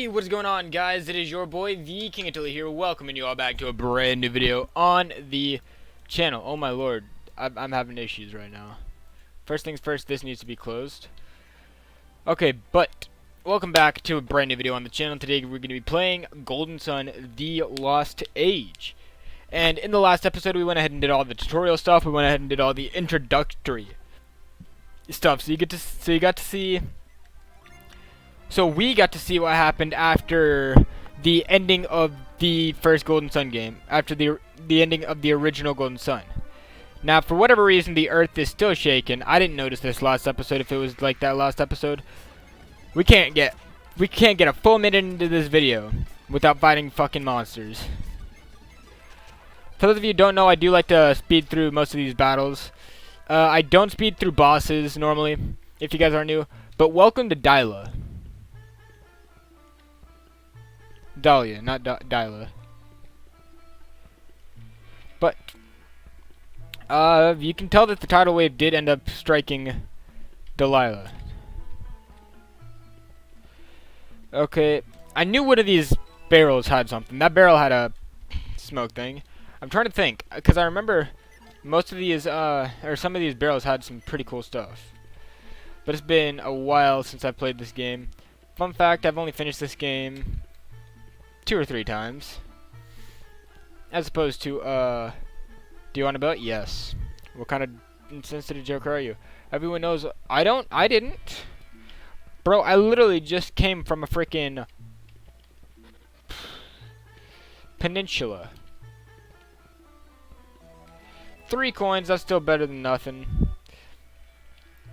Hey, what is going on, guys? It is your boy, the King Attila here, welcoming you all back to a brand new video on the channel. Oh my lord, I'm having issues right now. First things first, this needs to be closed. Okay, but welcome back to a brand new video on the channel. Today we're going to be playing Golden Sun: The Lost Age. And in the last episode, we went ahead and did all the tutorial stuff. We went ahead and did all the introductory stuff. So we got to see what happened after the ending of the first Golden Sun game, after the ending of the original Golden Sun. Now, for whatever reason, the Earth is still shaking. I didn't notice this last episode. If it was like that last episode, we can't get a full minute into this video without fighting fucking monsters. For those of you who don't know, I do like to speed through most of these battles. I don't speed through bosses normally, if you guys are new. But welcome to Taiyō. Dahlia, not Taiyō. But you can tell that the tidal wave did end up striking Delilah. Okay, I knew one of these barrels had something. That barrel had a smoke thing. I'm trying to think, because I remember most of these, or some of these barrels had some pretty cool stuff. But it's been a while since I played this game. Fun fact, I've only finished this game 2 or 3 times. As opposed to, do you want a belt? Yes. What kind of insensitive joker are you? Everyone knows I didn't. Bro, I literally just came from a freaking peninsula. 3 coins, that's still better than nothing.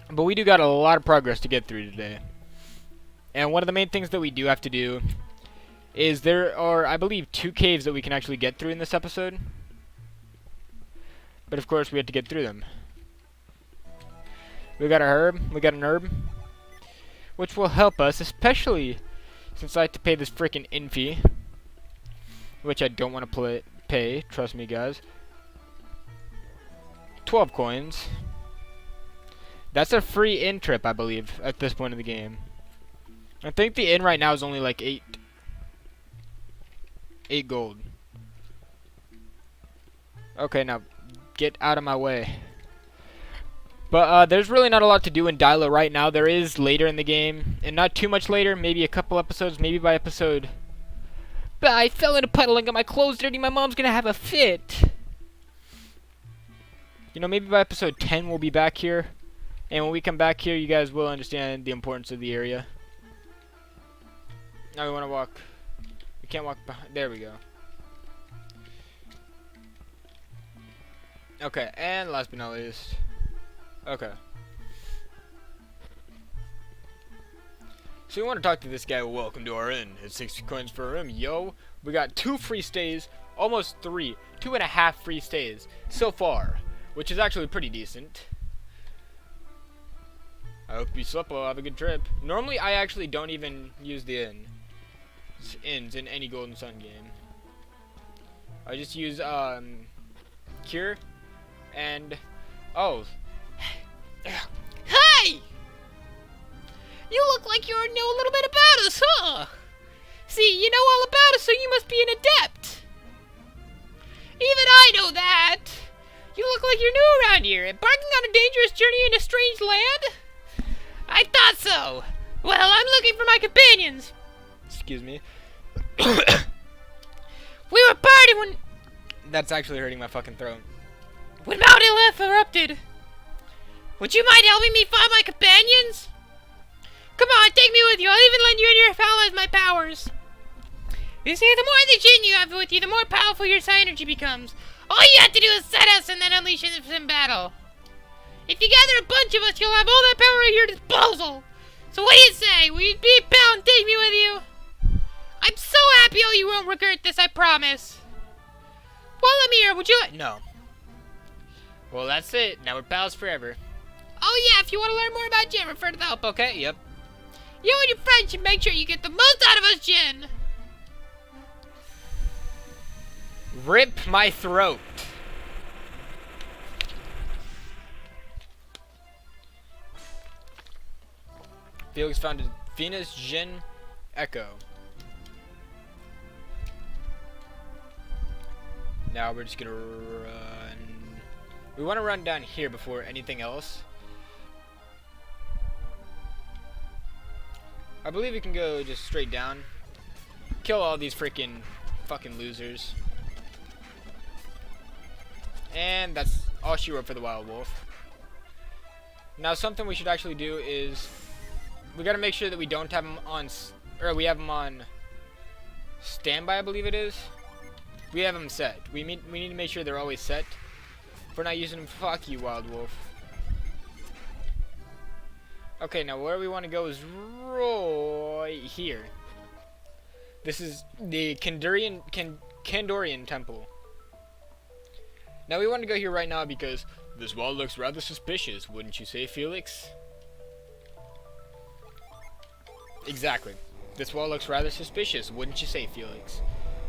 But we do got a lot of progress to get through today. And one of the main things that we do have to do is there are, I believe, 2 caves that we can actually get through in this episode. But of course, we have to get through them. We got an herb, which will help us, especially since I have to pay this freaking in fee, which I don't want to pay, trust me guys. 12 coins. That's a free in trip, I believe, at this point in the game. I think the in right now is only like 8 gold. Okay, now get out of my way. But there's really not a lot to do in Taiyō right now. There is later in the game, and not too much later, maybe a couple episodes, maybe by episode. But I fell in a puddle and got my clothes dirty. My mom's gonna have a fit. You know, maybe by episode 10 we'll be back here. And when we come back here, you guys will understand the importance of the area. Now we want to walk. We can't walk behind. There we go. Okay, and last but not least. Okay. So we want to talk to this guy. Welcome to our inn. It's 60 coins for a room. Yo, we got 2 free stays. Almost 3. 2.5 free stays so far, which is actually pretty decent. I hope you slept well. Have a good trip. Normally, I actually don't even use the inns in any Golden Sun game. I just use cure and Hey! You look like you know a little bit about us, huh? See, you know all about us, so you must be an adept. Even I know that. You look like you're new around here, embarking on a dangerous journey in a strange land? I thought so. Well, I'm looking for my companions. excuse me. We were partying when... That's actually hurting my fucking throat. When Mount Elef erupted. Would you mind helping me find my companions? Come on, take me with you. I'll even lend you and your allies my powers. You see, the more the Jinn you have with you, the more powerful your psi energy becomes. All you have to do is set us and then unleash us in battle. If you gather a bunch of us, you'll have all that power at your disposal. So what do you say? Will you be a pal and take me with you? I'm so happy you won't regret this, I promise. Well, let me hear. Would you like... No. Well, that's it. Now we're pals forever. Oh yeah, if you want to learn more about Jin, refer to the help. Okay, yep. You and your friends should make sure you get the most out of us, Jin. Rip my throat. Felix found a Venus Jin Echo. Now we're just gonna run. We want to run down here before anything else. I believe we can go just straight down. Kill all these freaking fucking losers. And that's all she wrote for the wild wolf. Now something we should actually do is we gotta make sure that we don't have them on, or we have them on standby, I believe it is. We have them set. We need to make sure they're always set. If we're not using them, fuck you, wild wolf. Okay, now where we want to go is right here. This is the Kandorian Temple. Now we want to go here right now because this wall looks rather suspicious, wouldn't you say, Felix? Exactly. This wall looks rather suspicious, wouldn't you say, Felix?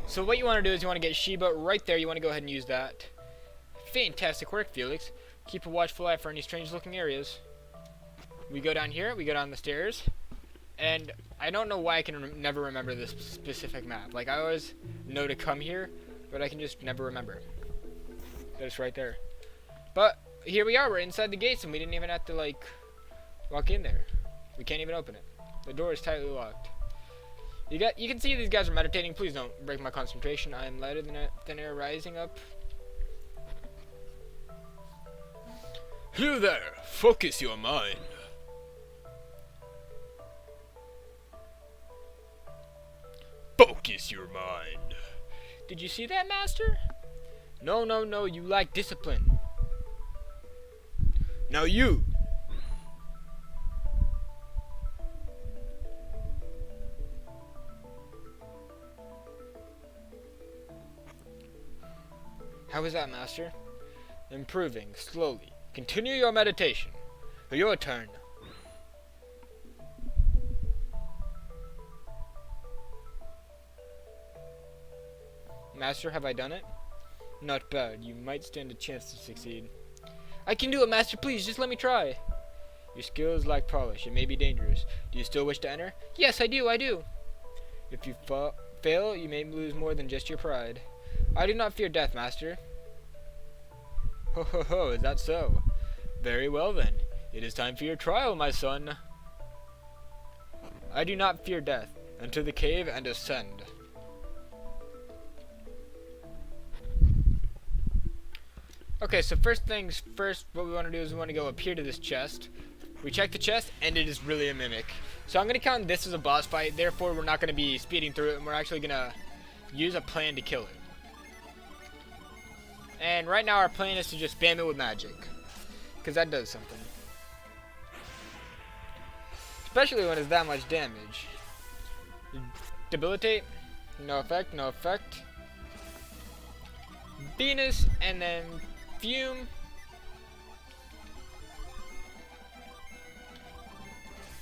So what you want to do is you want to get Sheba right there. You want to go ahead and use that. Fantastic work, Felix. Keep a watchful eye for any strange looking areas. We go down here, we go down the stairs, and I don't know why I can never remember this specific map. Like, I always know to come here, but I can just never remember. That's right there. But here we are, we're inside the gates, and we didn't even have to, like, walk in there. We can't even open it. The door is tightly locked. You can see these guys are meditating. Please don't break my concentration. I am lighter than air rising up. Hello there. Focus your mind. Focus your mind. Did you see that, Master? No, no, no. You lack discipline. Now you. How is that, Master? Improving, slowly. Continue your meditation. Your turn. Master, have I done it? Not bad. You might stand a chance to succeed. I can do it, Master. Please, just let me try. Your skills lack polish. It may be dangerous. Do you still wish to enter? Yes, I do. I do. If you fail, you may lose more than just your pride. I do not fear death, Master. Ho ho ho, is that so? Very well then. It is time for your trial, my son. I do not fear death. Enter the cave and ascend. Okay, so first things first, what we want to do is we want to go up here to this chest. We check the chest, and it is really a mimic. So I'm going to count this as a boss fight, therefore we're not going to be speeding through it, and we're actually going to use a plan to kill it. And right now our plan is to just spam it with magic, because that does something. Especially when it's that much damage. Debilitate, no effect, no effect. Venus, and then Fume.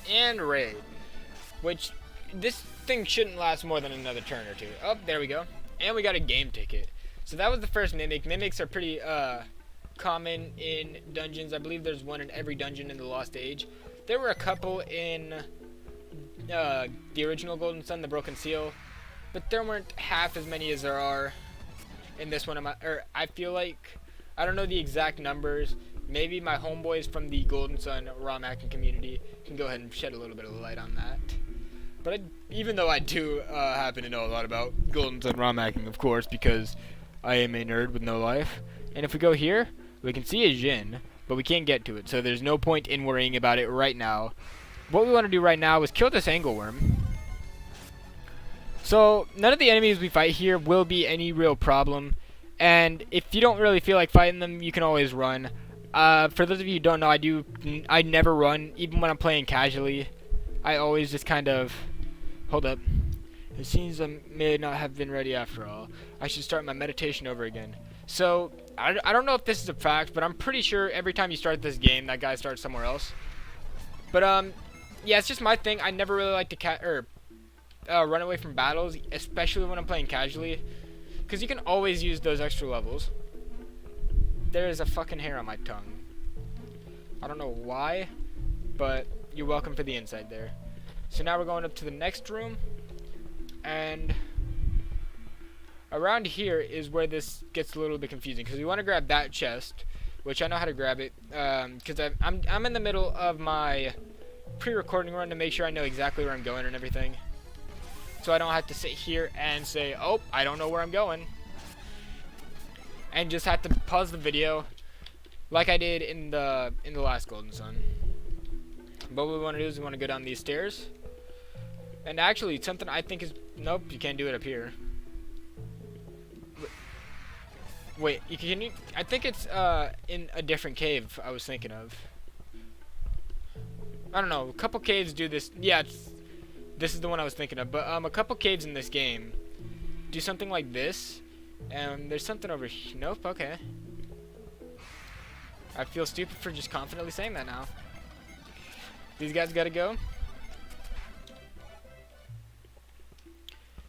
And Raid. Which, this thing shouldn't last more than another turn or two. Oh, there we go. And we got a game ticket. So that was the first mimic. Mimics are pretty common in dungeons. I believe there's one in every dungeon in the Lost Age. There were a couple in the original Golden Sun, the Broken Seal. But there weren't half as many as there are in this one. I feel like, I don't know the exact numbers. Maybe my homeboys from the Golden Sun ROM hacking community can go ahead and shed a little bit of light on that. But even though I do happen to know a lot about Golden Sun ROM hacking, of course, because I am a nerd with no life. And if we go here, we can see a Jin, but we can't get to it, so there's no point in worrying about it right now. What we want to do right now is kill this angleworm. So none of the enemies we fight here will be any real problem, and if you don't really feel like fighting them, you can always run. For those of you who don't know, I never run, even when I'm playing casually. I always just kind of, hold up. It seems I may not have been ready after all. I should start my meditation over again. So, I don't know if this is a fact, but I'm pretty sure every time you start this game, that guy starts somewhere else. But, yeah, it's just my thing. I never really like to run away from battles, especially when I'm playing casually. Because you can always use those extra levels. There is a fucking hair on my tongue. I don't know why, but you're welcome for the insight there. So now we're going up to the next room. And around here is where this gets a little bit confusing, because we want to grab that chest, which I know how to grab it, because I'm in the middle of my pre-recording run to make sure I know exactly where I'm going and everything, so I don't have to sit here and say, oh, I don't know where I'm going, and just have to pause the video like I did in the last Golden Sun. But what we want to do is we want to go down these stairs. And actually, something I think is... Nope, you can't do it up here. Wait, can you... I think it's in a different cave I was thinking of. I don't know, a couple caves do this. Yeah, this is the one I was thinking of. But a couple caves in this game do something like this. And there's something over here. Nope, okay. I feel stupid for just confidently saying that now. These guys gotta go.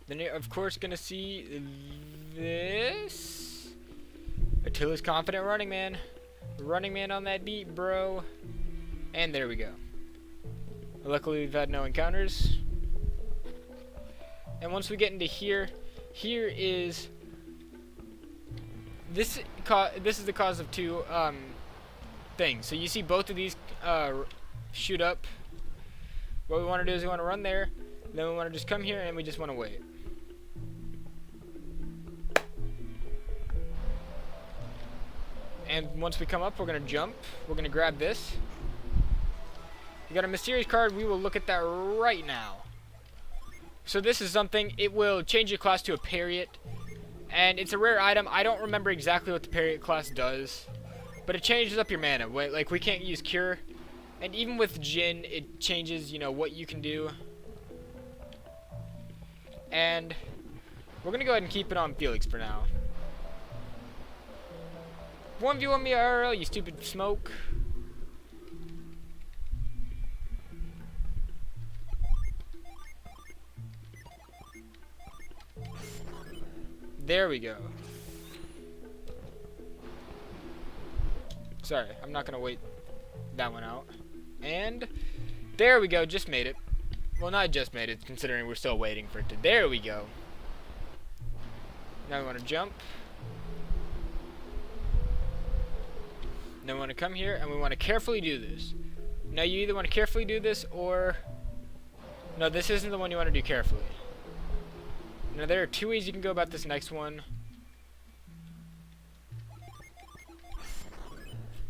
Then you're of course gonna see this. Attila's confident running man. Running man on that beat, bro. And there we go. Luckily we've had no encounters. And once we get into here, here is this is the cause of two things. So you see both of these shoot up. What we want to do is we want to run there, then we want to just come here and we just want to wait. And once we come up, we're going to jump. We're going to grab this. We got a mysterious card. We will look at that right now. So this is something, it will change your class to a Parrot. And it's a rare item. I don't remember exactly what the Parrot class does, but it changes up your mana. Like, we can't use Cure. And even with Jin, it changes, you know, what you can do. And we're going to go ahead and keep it on Felix for now. 1v1 me IRL, you stupid smoke. There we go. Sorry, I'm not going to wait that one out. And there we go, just made it. Well, not just made it, considering we're still waiting for it to. There we go. Now we want to jump. Then we want to come here and we want to carefully do this. Now you either want to carefully do this or... No, this isn't the one you want to do carefully. Now there are two ways you can go about this next one.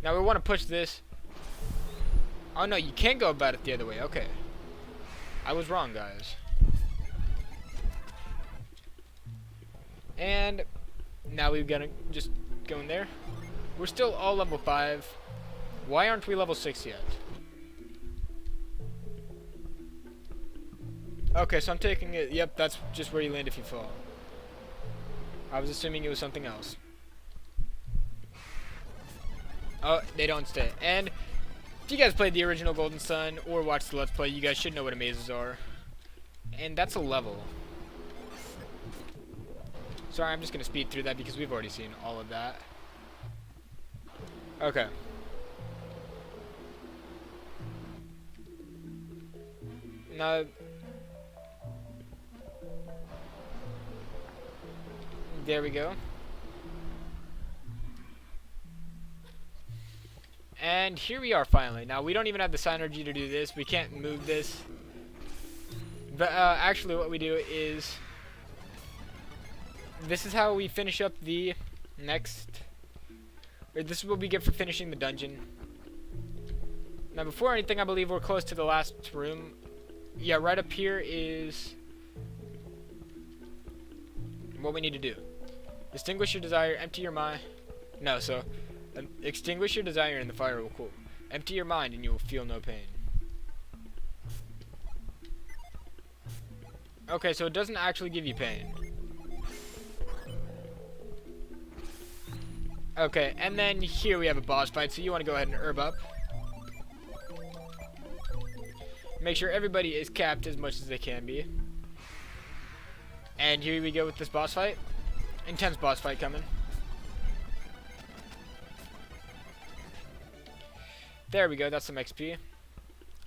Now we want to push this. Oh no, you can't go about it the other way. Okay. I was wrong, guys. And now we've got to just go in there. We're still all level 5. Why aren't we level 6 yet? Okay, so I'm taking it. Yep, that's just where you land if you fall. I was assuming it was something else. Oh, they don't stay. And if you guys played the original Golden Sun or watched the Let's Play, you guys should know what amazes are. And that's a level. Sorry, I'm just going to speed through that because we've already seen all of that. Okay. Now... There we go. And here we are finally. Now we don't even have the synergy to do this. We can't move this. But actually what we do is... This is how we finish up the next... Or this is what we get for finishing the dungeon. Now before anything, I believe we're close to the last room. Yeah, right up here is... What we need to do. Extinguish your desire, empty your mind. No, so... extinguish your desire and the fire will cool. Empty your mind and you will feel no pain. Okay, so it doesn't actually give you pain. Okay, and then here we have a boss fight, so you want to go ahead and herb up. Make sure everybody is capped as much as they can be. And here we go with this boss fight. Intense boss fight coming. There we go, that's some XP.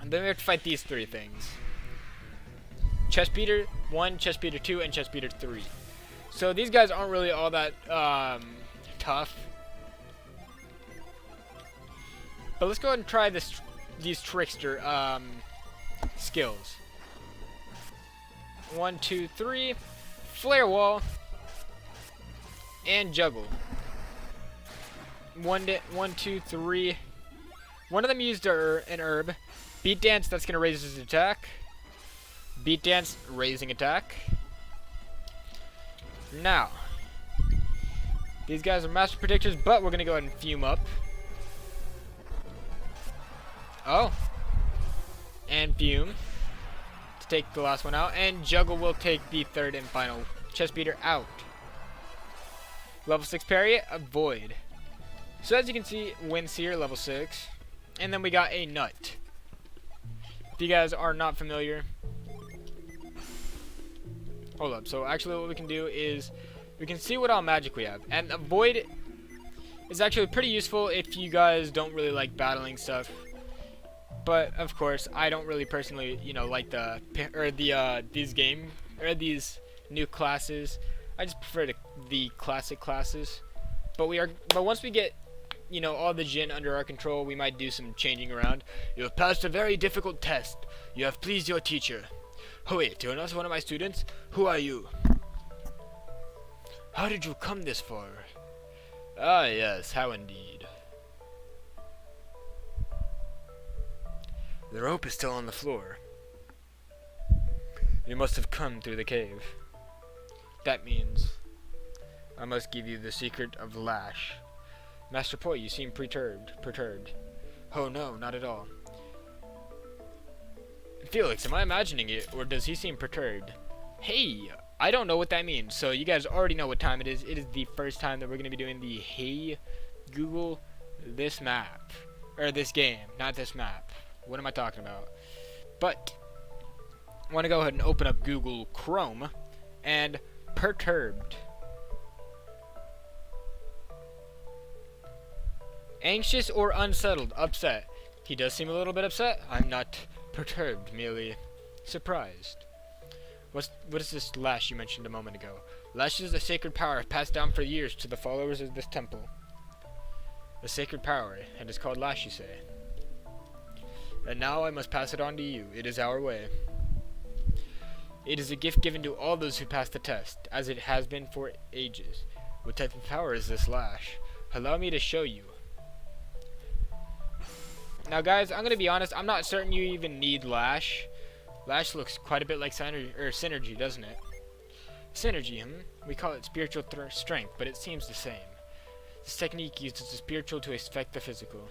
And then we have to fight these three things. Chest Beater 1, Chest Beater 2, and Chest Beater 3. So these guys aren't really all that tough. But let's go ahead and try these trickster skills. 1, 2, 3. Flare wall. And juggle. 1, 2, 3. One of them used an herb. Beat dance, that's going to raise his attack. Beat dance, raising attack. Now, these guys are master predictors, but we're going to go ahead and fume up. Oh. And fume to take the last one out. And juggle will take the third and final chest beater out. Level 6 parry, avoid. So as you can see, Windseer, level 6. And then we got a nut. If you guys are not familiar. Hold up. So actually what we can do is we can see what all magic we have. And avoid is actually pretty useful if you guys don't really like battling stuff. But of course, I don't really personally, like these new classes. I just prefer the classic classes. But once we get, all the Jin under our control, we might do some changing around. You have passed a very difficult test. You have pleased your teacher. Oh wait, you're not one of my students? Who are you? How did you come this far? Ah yes, how indeed. The rope is still on the floor. You must have come through the cave. That means I must give you the secret of Lash. Master Poi, you seem perturbed. Oh no, not at all. Felix, am I imagining it, or does he seem perturbed? Hey, I don't know what that means, so you guys already know what time it is. It is the first time that we're going to be doing the Hey Google this map. Or this game, not this map. What am I talking about? But I want to go ahead and open up Google Chrome and perturbed. Anxious or unsettled, upset. He does seem a little bit upset. I'm not perturbed, merely surprised. What is this Lash you mentioned a moment ago? Lash is a sacred power passed down for years to the followers of this temple. A sacred power, and it's called Lash, you say. And now I must pass it on to you. It is our way. It is a gift given to all those who pass the test, as it has been for ages. What type of power is this Lash? Allow me to show you. Now guys, I'm going to be honest, I'm not certain you even need Lash. Lash looks quite a bit like Synergy, doesn't it? Synergy, We call it spiritual strength, but it seems the same. This technique uses the spiritual to affect the physical.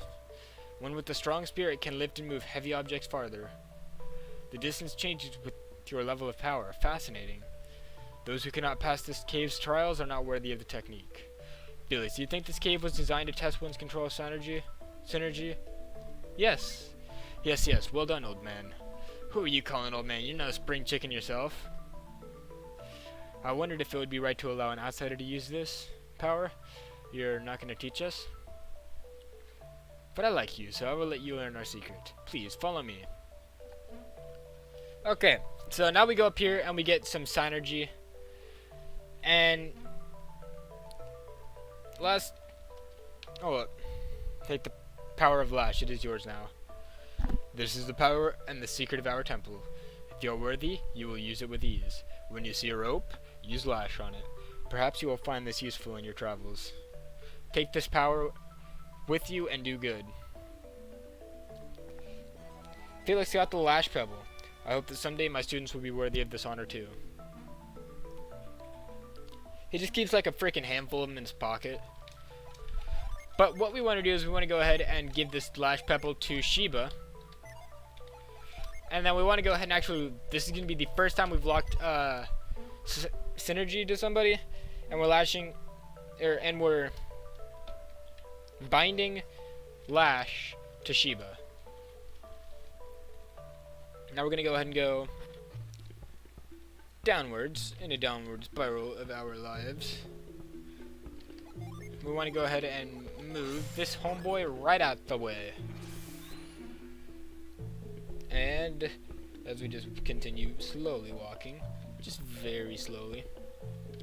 One with a strong spirit can lift and move heavy objects farther. The distance changes with your level of power. Fascinating. Those who cannot pass this cave's trials are not worthy of the technique. Felix, do you think this cave was designed to test one's control of Synergy? Yes. Yes. Well done, old man. Who are you calling old man? You're not a spring chicken yourself. I wondered if it would be right to allow an outsider to use this power. You're not going to teach us? But I like you, so I will let you learn our secret. Please, follow me. Okay, so now we go up here and we get some Synergy. And take the power of Lash. It is yours now. This is the power and the secret of our temple. If you're worthy, you will use it with ease. When you see a rope, use Lash on it. Perhaps you will find this useful in your travels. Take this power with you and do good. Felix got the Lash Pebble. I hope that someday my students will be worthy of this honor too. He just keeps like a freaking handful of them in his pocket. But what we want to do is we want to go ahead and give this Lash Pebble to Shiba. And then we want to go ahead and actually, this is going to be the first time we've locked Synergy to somebody. And we're binding Lash to Shiba. Now we're going to go ahead and go downwards, in a downward spiral of our lives. We want to go ahead and move this homeboy right out the way. And as we just continue slowly walking, just very slowly.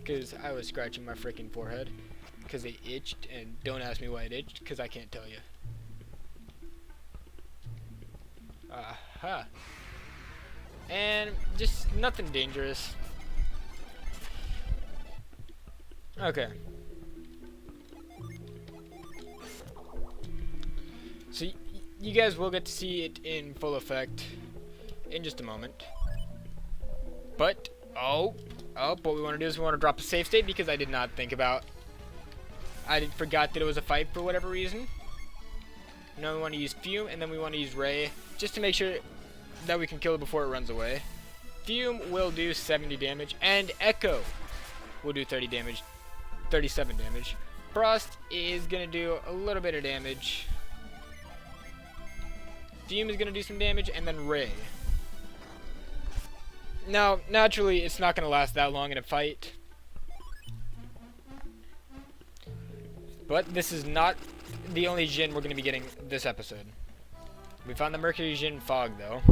because I was scratching my freaking forehead because it itched, and don't ask me why it itched because I can't tell you. Aha. And just nothing dangerous. Okay. So you guys will get to see it in full effect in just a moment. But what we want to do is we want to drop a save state because I did not think about. I forgot that it was a fight for whatever reason. Now we want to use Fume, and then we want to use Ray just to make sure that we can kill it before it runs away. Fume will do 70 damage, and Echo will do 37 damage. Frost is gonna do a little bit of damage. Fume is gonna do some damage, and then Ray. Now, naturally, it's not gonna last that long in a fight. But this is not the only Jin we're gonna be getting this episode. We found the Mercury Jin Fog, though.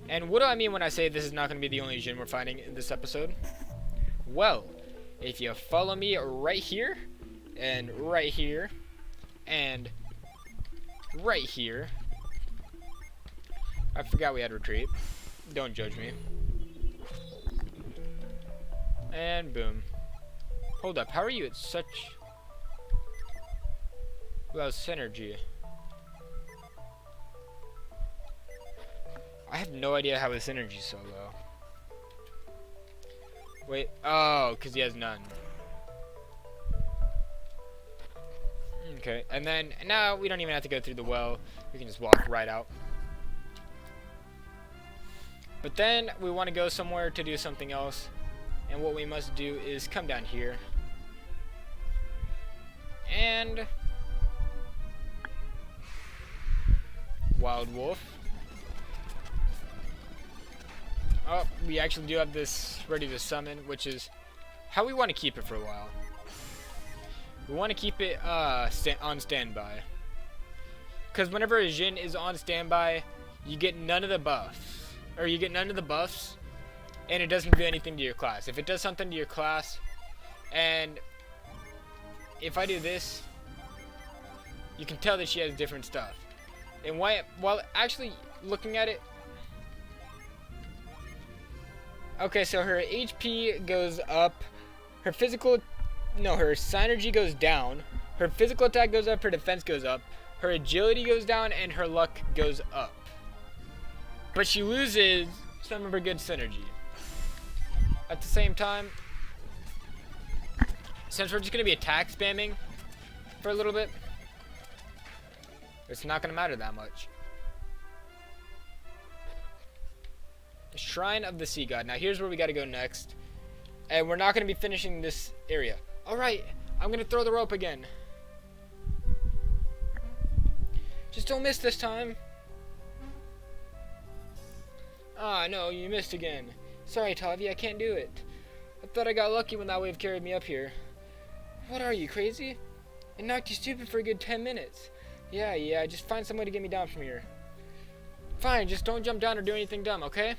And what do I mean when I say this is not gonna be the only Jin we're finding in this episode? Well, if you follow me right here, and right here, and right here. I forgot we had retreat. Don't judge me. And boom. Hold up, how are you at such low synergy? I have no idea how his synergy's so low. Wait, oh, because he has none. Okay, and then, now we don't even have to go through the well. We can just walk right out. But then, we want to go somewhere to do something else. And what we must do is come down here. And Wild Wolf. Oh, we actually do have this ready to summon, which is how we want to keep it for a while. We want to keep it on standby. Because whenever a Jin is on standby, you get none of the buffs. Or you get none of the buffs, and it doesn't do anything to your class. If it does something to your class, and if I do this, you can tell that she has different stuff. And while actually looking at it, okay, so her HP goes up, her synergy goes down, her physical attack goes up, her defense goes up, her agility goes down, and her luck goes up. But she loses some of her good synergy. At the same time, since we're just going to be attack spamming for a little bit, it's not going to matter that much. The Shrine of the Sea God. Now here's where we got to go next. And we're not going to be finishing this area. Alright, I'm going to throw the rope again. Just don't miss this time. Ah, no, you missed again. Sorry, Tavi, I can't do it. I thought I got lucky when that wave carried me up here. What are you, crazy? It knocked you stupid for a good 10 minutes. Yeah, just find some way to get me down from here. Fine, just don't jump down or do anything dumb, okay?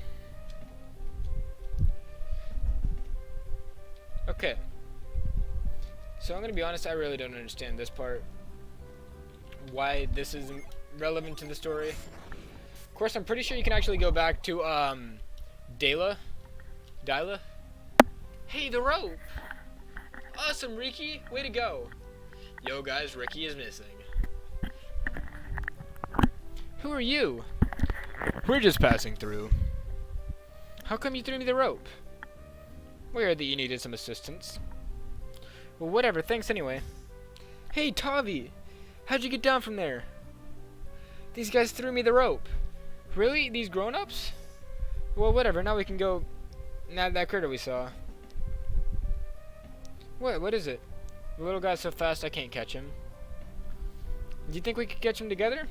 Okay. So I'm gonna be honest, I really don't understand this part. Why this is relevant to the story. Of course, I'm pretty sure you can actually go back to, Dyla? Hey, the rope! Awesome, Ricky! Way to go! Yo, guys, Ricky is missing. Who are you? We're just passing through. How come you threw me the rope? We heard that you needed some assistance. Well, whatever, thanks anyway. Hey, Tavi! How'd you get down from there? These guys threw me the rope. Really? These grown-ups? Well, whatever, now we can go nab that critter we saw. What is it? The little guy's so fast I can't catch him. Do you think we could catch him together?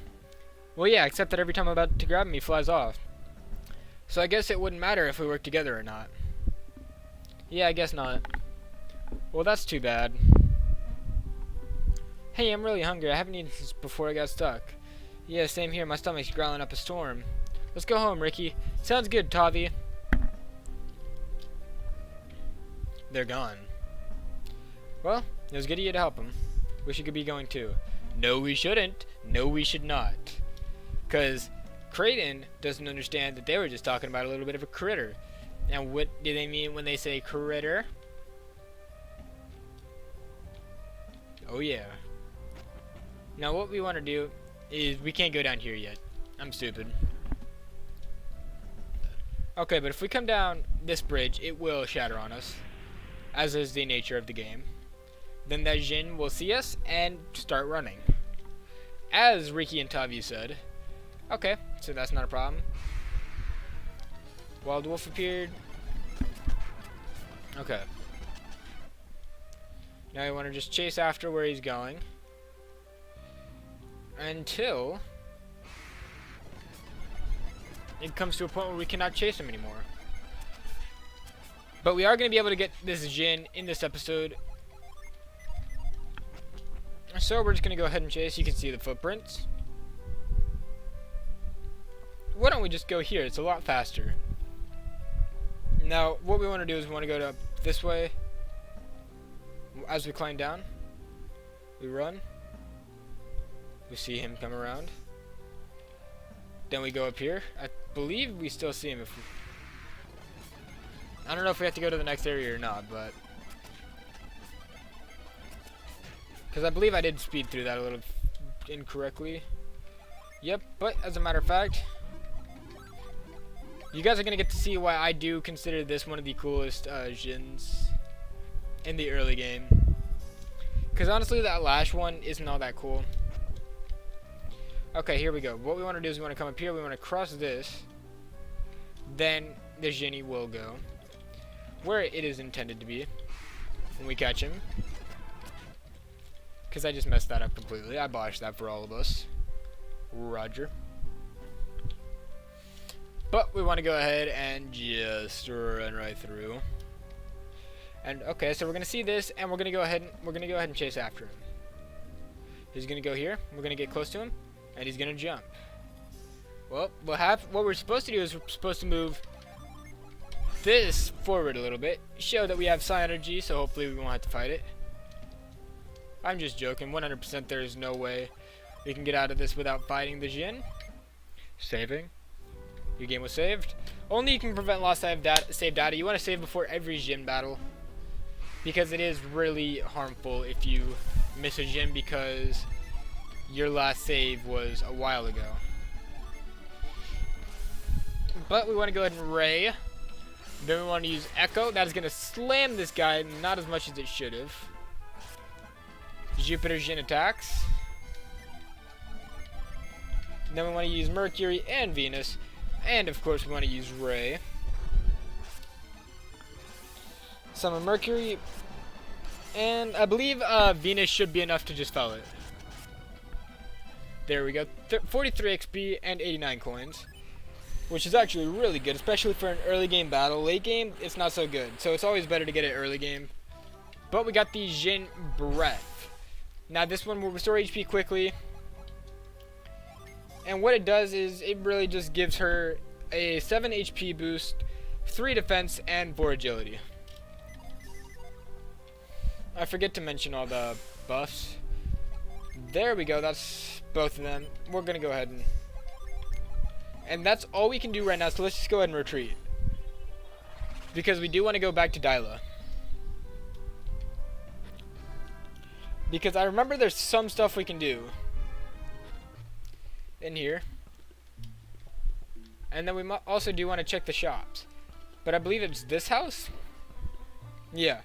Well, yeah, except that every time I'm about to grab him, he flies off. So I guess it wouldn't matter if we work together or not. Yeah, I guess not. Well, that's too bad. Hey, I'm really hungry. I haven't eaten since before I got stuck. Yeah, same here. My stomach's growling up a storm. Let's go home, Ricky. Sounds good, Tavi. they're gone. Well, it was good of you to help him. Wish you could be going too. No, we shouldn't. No, we should not. Because Kraden doesn't understand that they were just talking about a little bit of a critter. And what do they mean when they say critter? Oh yeah. Now what we want to do is we can't go down here yet. I'm stupid. Okay, but if we come down this bridge, it will shatter on us, as is the nature of the game. Then that Jin will see us and start running. As Riki and Tavi said. Okay, so that's not a problem. Wild Wolf appeared. Okay. Now we want to just chase after where he's going. Until it comes to a point where we cannot chase him anymore. But we are going to be able to get this Jin in this episode. So we're just going to go ahead and chase. You can see the footprints. Why don't we just go here? It's a lot faster. Now, what we want to do is we want to go to this way. As we climb down, we run. We see him come around. Then we go up here. I believe we still see him. I don't know if we have to go to the next area or not, but because I believe I did speed through that a little incorrectly. Yep, but as a matter of fact, you guys are going to get to see why I do consider this one of the coolest Jins in the early game. Because honestly, that last one isn't all that cool. Okay, here we go. What we want to do is we want to come up here. We want to cross this. Then the Jinny will go where it is intended to be when we catch him. Because I just messed that up completely. I botched that for all of us. Roger. But we want to go ahead and just run right through. And okay, so we're gonna see this, and we're gonna go ahead and chase after him. He's gonna go here. We're gonna get close to him, and he's gonna jump. Well, what we're supposed to do is we're supposed to move this forward a little bit, show that we have psi energy, so hopefully we won't have to fight it. I'm just joking. 100% there is no way we can get out of this without fighting the Jin. Saving. Your game was saved. Only you can prevent lost save data. You want to save before every Jin battle, because it is really harmful if you miss a Jin because your last save was a while ago. But we want to go ahead and Ray. Then we want to use Echo. That is going to slam this guy, not as much as it should have. Jupiter Jin attacks. Then we want to use Mercury and Venus. And of course we want to use Ray. Summon Mercury. And I believe Venus should be enough to just fell it. There we go. 43 XP and 89 coins. Which is actually really good, especially for an early game battle. Late game, it's not so good. So it's always better to get it early game. But we got the Jin Breath. Now this one will restore HP quickly. And what it does is it really just gives her a 7 HP boost, 3 defense, and 4 agility. I forget to mention all the buffs. There we go, that's both of them. We're going to go ahead and that's all we can do right now, so let's just go ahead and retreat. Because we do want to go back to Dyla. Because I remember there's some stuff we can do in here. And then we also do want to check the shops. But I believe it's this house? Yeah.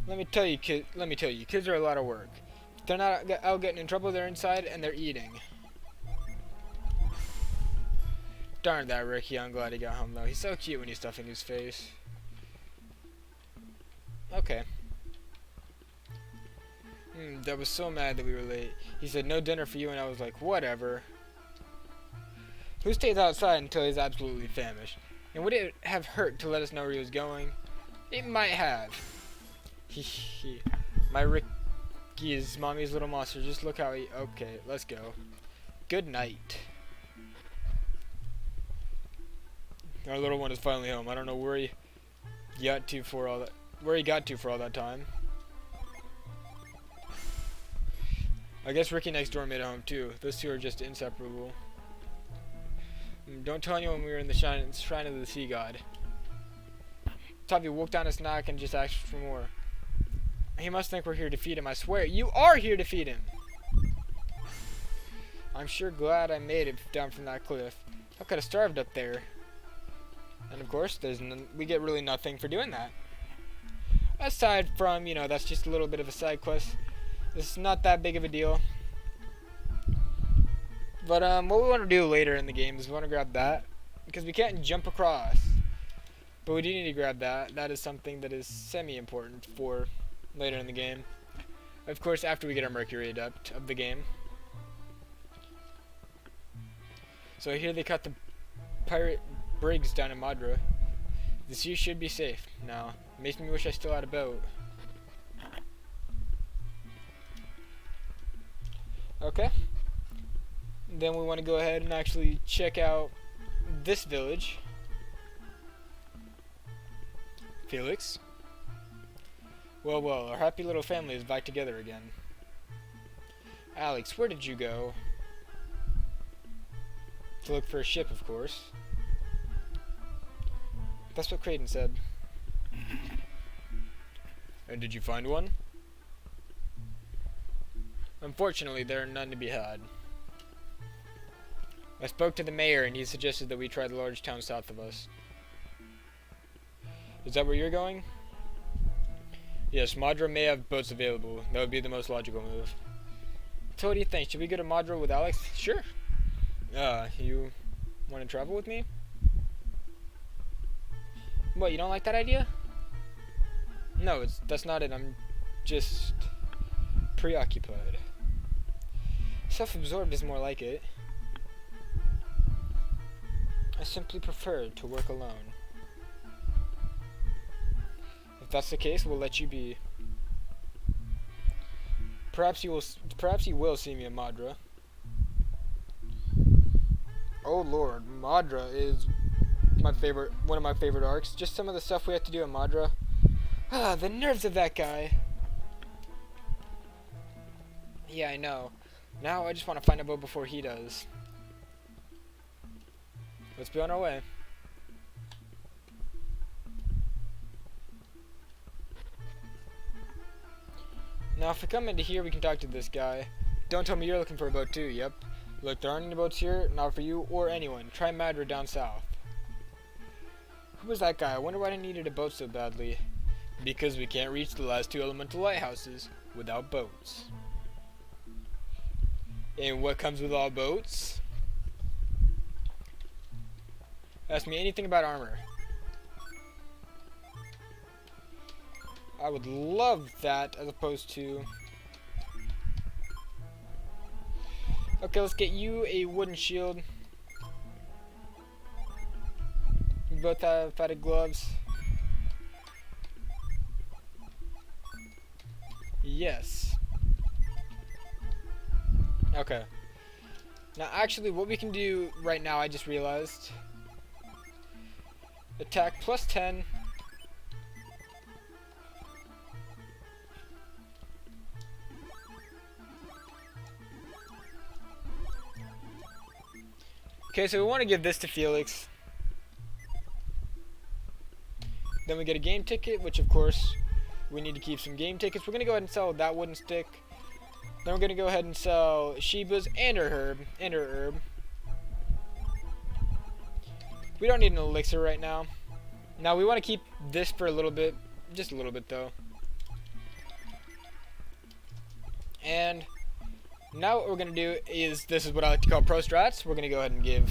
Let me tell you, kids are a lot of work. If they're not out getting in trouble, they're inside and they're eating. Darn that Ricky, I'm glad he got home though. He's so cute when he's stuffing his face. Okay. That was so mad that we were late. He said no dinner for you, and I was like, whatever. Who stays outside until he's absolutely famished? And would it have hurt to let us know where he was going? It might have. My Ricky is mommy's little monster. Just look how he... Okay, let's go. Good night. Our little one is finally home. I don't know where he... got to for all that, where he got to for all that time. I guess Ricky next door made it home too. Those two are just inseparable. Don't tell anyone we were in the shrine of the sea god. Tavi woke down a snack and just asked for more. He must think we're here to feed him. I swear, you are here to feed him. I'm sure glad I made it down from that cliff. I could have starved up there. And of course, we get really nothing for doing that. Aside from, you know, that's just a little bit of a side quest. This is not that big of a deal. But what we want to do later in the game is we want to grab that. Because we can't jump across. But we do need to grab that. That is something that is semi-important for later in the game. Of course, after we get our Mercury Adept of the game. So here they cut the pirate brigs down in Madra. The sea should be safe now. Makes me wish I still had a boat. Okay. Then we want to go ahead and actually check out this village. Felix? Well, well, our happy little family is back together again. Alex, where did you go? To look for a ship, of course. That's what Creighton said. And did you find one? Unfortunately, there are none to be had. I spoke to the mayor and he suggested that we try the large town south of us. Is that where you're going? Yes, Madra may have boats available. That would be the most logical move. So what do you think? Should we go to Madra with Alex? Sure. You want to travel with me? What, you don't like that idea? No, that's not it. I'm just preoccupied. Self-absorbed is more like it. I simply prefer to work alone. If that's the case, we'll let you be. Perhaps you will see me in Madra. Oh Lord, Madra is one of my favorite arcs. Just some of the stuff we have to do in Madra. Ah, the nerves of that guy. Yeah, I know. Now I just want to find a boat before he does. Let's be on our way. Now if we come into here, we can talk to this guy. Don't tell me you're looking for a boat too. Yep. Look, there aren't any boats here, not for you or anyone. Try Madra down south. Who was that guy? I wonder why they needed a boat so badly. Because we can't reach the last two elemental lighthouses without boats. And what comes with all boats? Ask me anything about armor. I would love that as opposed to... Okay, let's get you a wooden shield. You both have padded gloves. Yes. Okay. Now actually what we can do right now, I just realized. Attack plus 10. Okay, so we want to give this to Felix. Then we get a game ticket, which of course we need to keep some game tickets. We're going to go ahead and sell that wooden stick. Then we're going to go ahead and sell Sheba's and her herb. We don't need an elixir right now. Now we want to keep this for a little bit. Just a little bit though. And now what we're going to do is, this is what I like to call pro strats. We're going to go ahead and give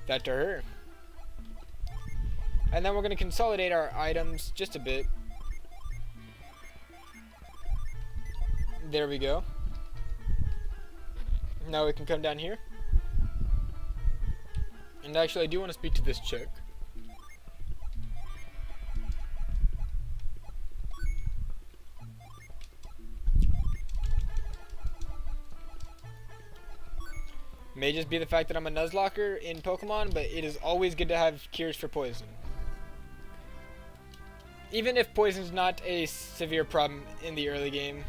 that to her. And then we're going to consolidate our items just a bit. There we go. Now we can come down here. And actually I do want to speak to this chick. May just be the fact that I'm a Nuzlocker in Pokemon, but it is always good to have cures for poison. Even if poison's not a severe problem in the early game,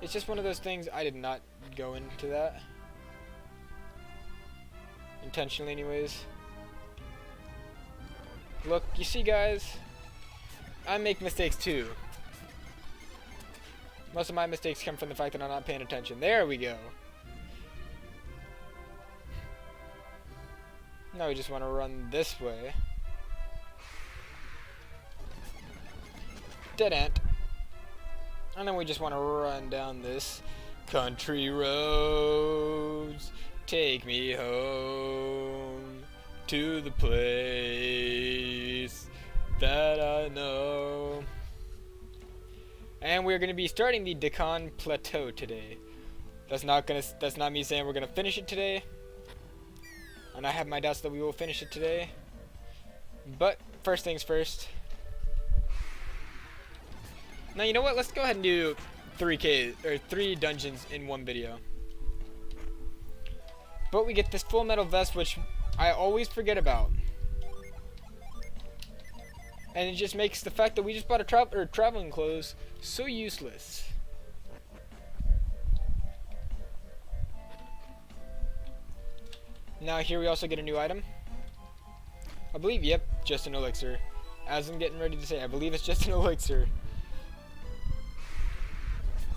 it's just one of those things. I did not go into that. Intentionally anyways. Look, you see guys, I make mistakes too. Most of my mistakes come from the fact that I'm not paying attention. There we go. Now we just want to run this way. Dead end. And then we just want to run down this country roads. Take me home to the place that I know. And we're going to be starting the Deccan Plateau today. That's not me saying we're going to finish it today. And I have my doubts that we will finish it today. But first things first. Now you know what? Let's go ahead and do 3 dungeons in one video. But we get this full metal vest, which I always forget about. And it just makes the fact that we just bought a traveling clothes so useless. Now here we also get a new item. I believe, yep, just an elixir. As I'm getting ready to say, I believe it's just an elixir.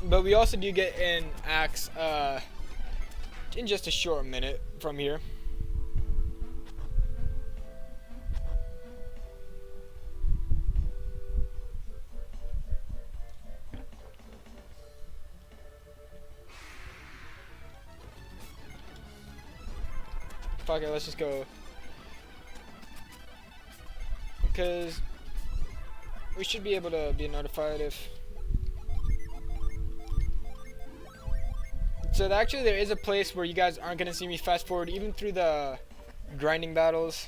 But we also do get an axe in just a short minute from here. Fuck it, let's just go. Because we should be able to be notified if... So actually there is a place where you guys aren't going to see me fast forward even through the grinding battles.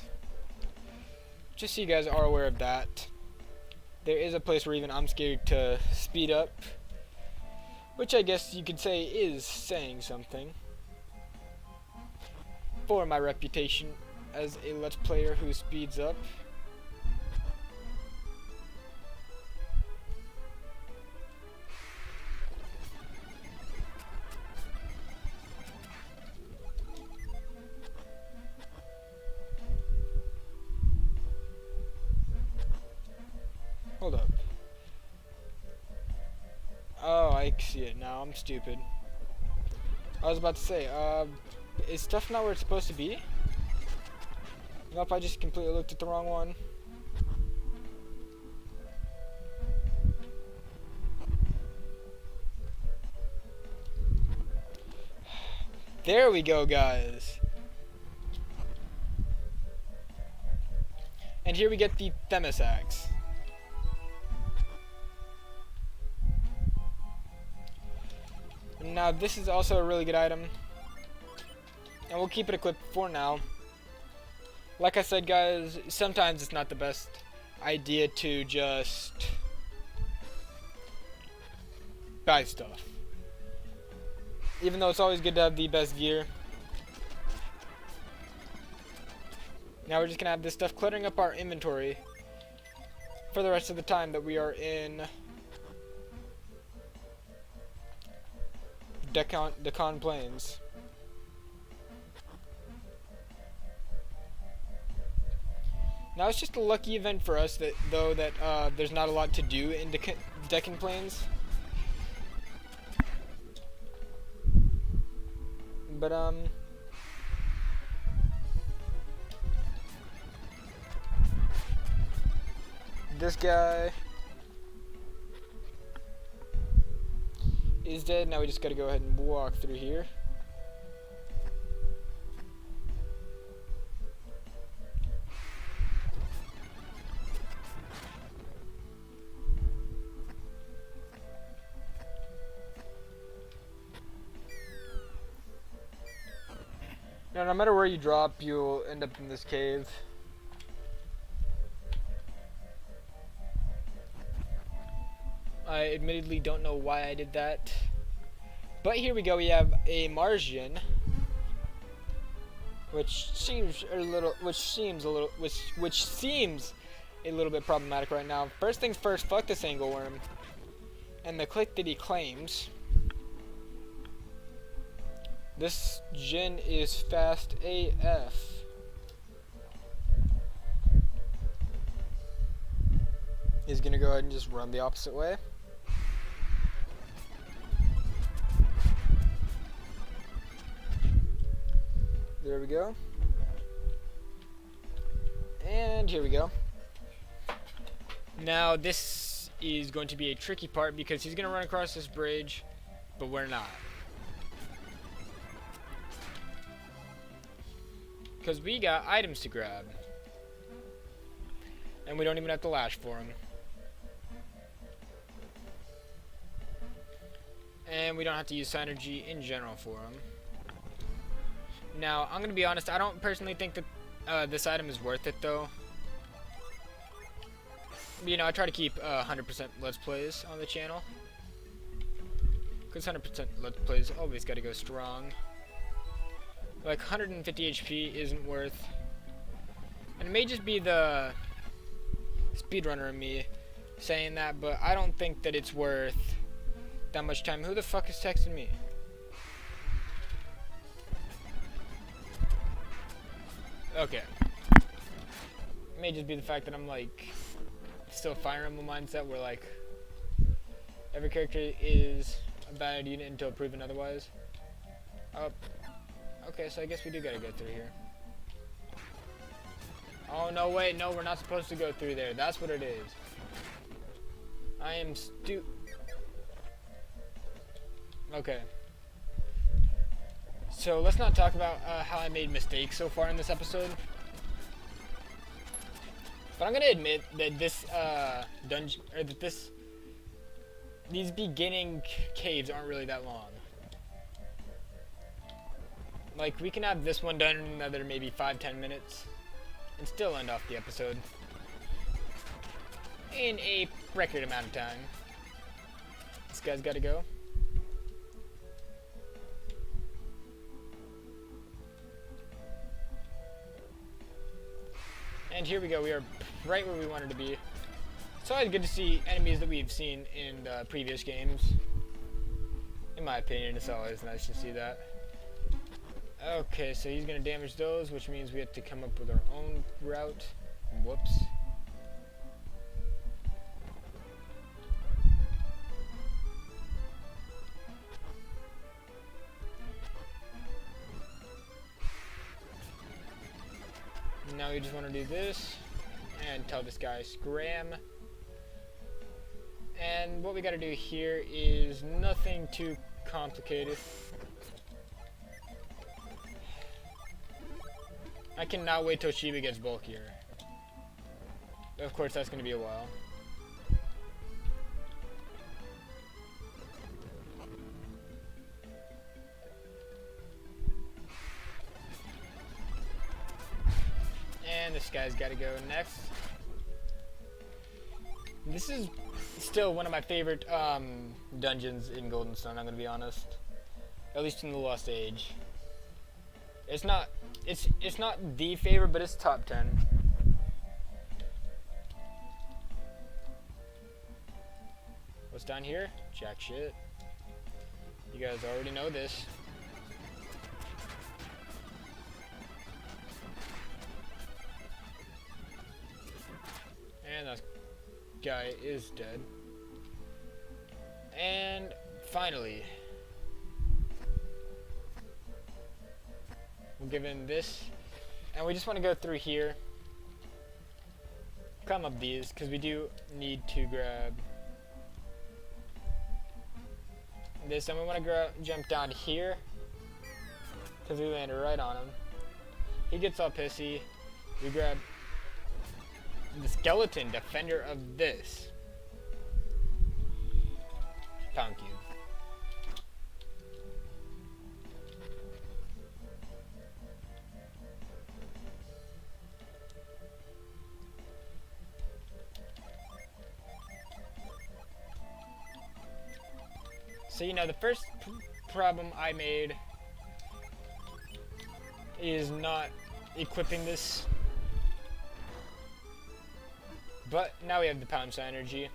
Just so you guys are aware of that. There is a place where even I'm scared to speed up. Which I guess you could say is saying something. For my reputation as a Let's Player who speeds up. Hold up. Oh, I see it now. I'm stupid. I was about to say, is stuff not where it's supposed to be? Nope, I just completely looked at the wrong one. There we go, guys. And here we get the Themis axe. Now this is also a really good item. And we'll keep it equipped for now. Like I said, guys, sometimes it's not the best idea to just buy stuff. Even though it's always good to have the best gear. Now we're just gonna have this stuff cluttering up our inventory for the rest of the time that we are in Deccan Plains. Now it's just a lucky event for us that there's not a lot to do in Deccan Plains. But this guy is dead. Now we just gotta go ahead and walk through here. Now, no matter where you drop, you'll end up in this cave. I admittedly don't know why I did that. But here we go, we have a Martian. Which seems a a little bit problematic right now. First things first, fuck this angleworm. And the click that he claims. This Jin is fast AF. He's gonna go ahead and just run the opposite way. There we go. And here we go. Now this is going to be a tricky part because he's gonna run across this bridge, but we're not. Because we got items to grab. And we don't even have to lash for him. And we don't have to use synergy in general for him. Now, I'm going to be honest, I don't personally think that this item is worth it though. You know, I try to keep 100% Let's Plays on the channel. Because 100% Let's Plays always got to go strong. Like 150 HP isn't worth. And it may just be the speedrunner in me saying that, but I don't think that it's worth that much time. Who the fuck is texting me? Okay. It may just be the fact that I'm like still Fire Emblem mindset where like every character is a bad unit until proven otherwise. Oh. Okay, so I guess we do gotta go through here. Oh, no, wait, no, we're not supposed to go through there. That's what it is. I am Okay. So, let's not talk about how I made mistakes so far in this episode. But I'm gonna admit that this, dungeon, or that these beginning caves aren't really that long. Like, we can have this one done in another maybe 5-10 minutes and still end off the episode in a record amount of time. This guy's gotta go. And here we go, we are right where we wanted to be. It's always good to see enemies that we've seen in the previous games. In my opinion, it's always nice to see that. Okay, so he's gonna damage those, which means we have to come up with our own route. Whoops. Now we just want to do this and tell this guy scram. And what we gotta do here is nothing too complicated. I cannot wait till Shiba gets bulkier. Of course, that's going to be a while. And this guy's got to go next. This is still one of my favorite dungeons in Golden Sun, I'm going to be honest. At least in the Lost Age. It's not the favorite, but it's top 10. What's down here? Jack shit. You guys already know this. And that guy is dead. And finally, we're given this, and we just want to go through here, climb up these, because we do need to grab this, and we want to jump down here, because we landed right on him. He gets all pissy. We grab the skeleton defender of this. Pound cube. So, you know, the first problem I made is not equipping this But now we have the pound sign energy,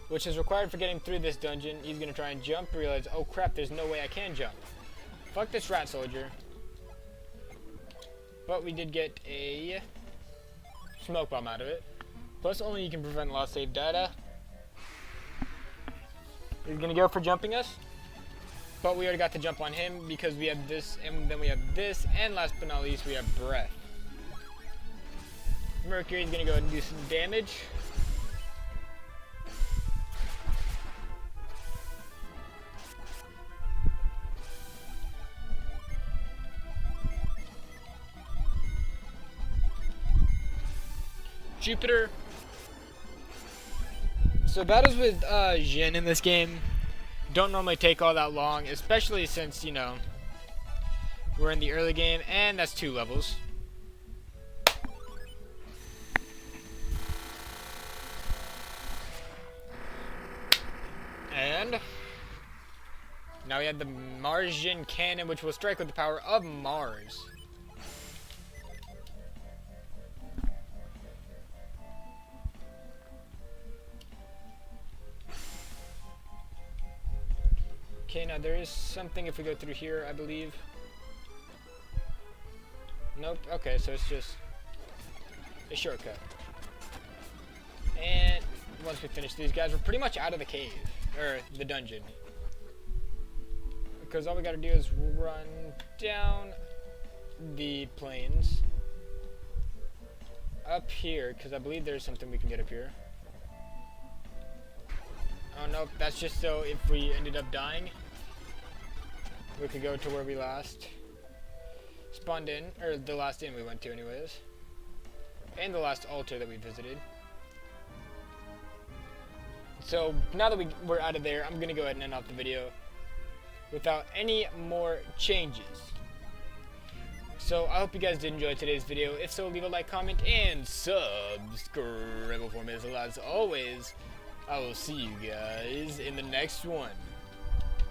which is required for getting through this dungeon. He's gonna try and jump, realize, oh crap, there's no way I can jump. Fuck this rat soldier. But we did get a smoke bomb out of it. Plus only you can prevent lost save data. He's gonna go for jumping us. But we already got the jump on him because we have this, and then we have this, and last but not least we have breath. Mercury's gonna go ahead and do some damage. Jupiter. So battles with Jin in this game don't normally take all that long, especially since, you know, we're in the early game, and that's 2 levels. And now we have the Martian cannon, which will strike with the power of Mars. Okay, now there is something if we go through here, I believe. Nope. Okay, so it's just a shortcut. And once we finish these guys, we're pretty much out of the cave, or the dungeon. Because all we gotta do is run down the plains up here, because I believe there's something we can get up here. Oh no, that's just so if we ended up dying, we could go to where we last spawned in, or the last inn we went to anyways, and the last altar that we visited. So now that we're out of there, I'm gonna go ahead and end off the video without any more changes. So I hope you guys did enjoy today's video. If so, leave a like, comment, and subscribe for me. As always, I will see you guys in the next one.